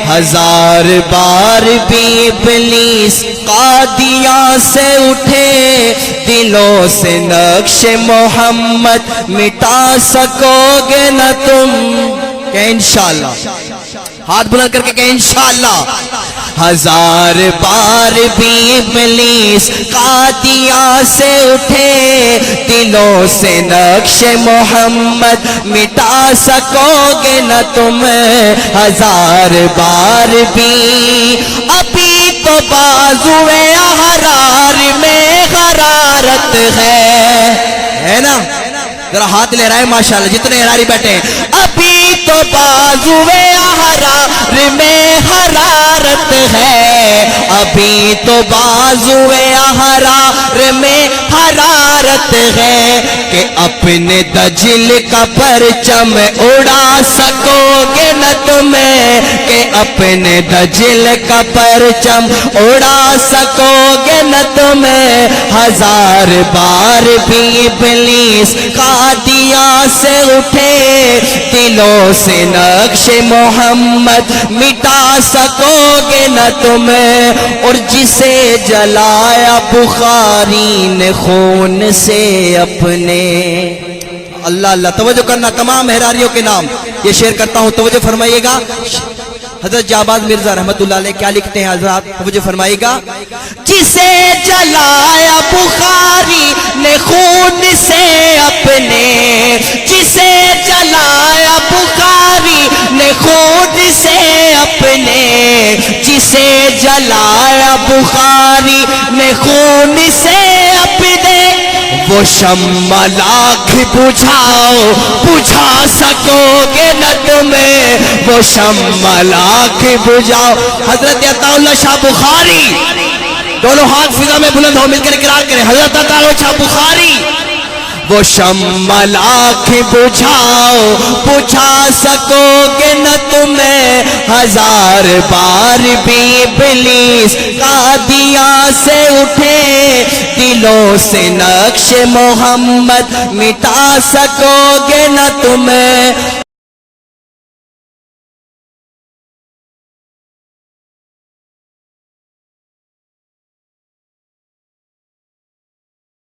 ہزار بار بھی ابلیس قادیاں سے اٹھے، دلوں سے نقش محمد مٹا سکو گے نہ تم، کہ انشاءاللہ ہاتھ بلند کر کے کہ انشاءاللہ ہزار بار بھی ابلیس قادیاں سے اٹھے، دلوں سے نقش محمد مٹا سکو گے نہ تم ہزار بار بھی، ابھی تو بازوئے احرار میں غرارت ہے نا؟ ذرا ہاتھ لے رہا ہے ماشاءاللہ جتنے احراری بیٹھے ہیں، ابھی تو بازوئے احرار میں حرارت ہے، ابھی تو بازوئے احرار میں حرارت ہے، کہ اپنے دجل کا پرچم اڑا سکو گے نہ تمہیں، کہ اپنے دجل کا پرچم اڑا سکو گے نہ تمہیں ہزار بار بھی ابلیس قادیاں سے اٹھے، دلوں سے نقش محمد مٹا سکو گے نہ تمہیں، اور جسے جلایا بخاری نے خون سے اپنے، اللہ اللہ توجہ کرنا تمام احراریوں کے نام یہ شیئر کرتا ہوں، توجہ فرمائیے گا۔ حضرت جعباز مرزا رحمت اللہ علیہ کیا لکھتے ہیں حضرات، توجہ فرمائیے گا۔ جسے جلایا بخاری نے خون سے اپنے، جسے جلایا بخاری نے خون سے اپنے، جسے جلایا بخاری نے خون سے اپنے، وہ شمع لاکھ بجھاؤ بجھا سکو گے نہ تمہیں، وہ شمع لاکھ بجھاؤ۔ حضرت عطا اللہ شاہ بخاری، دونوں ہاتھ فضا میں بلند ہو، مل کر اقرار کریں، حضرت عطا اللہ شاہ بخاری، وہ شمع لاکھ بجھاؤ بجھا سکو گے نہ تمہیں ہزار بار بھی ابلیس قادیاں سے اٹھے، دلوں سے نقش محمد مٹا سکو گے نہ تمہیں۔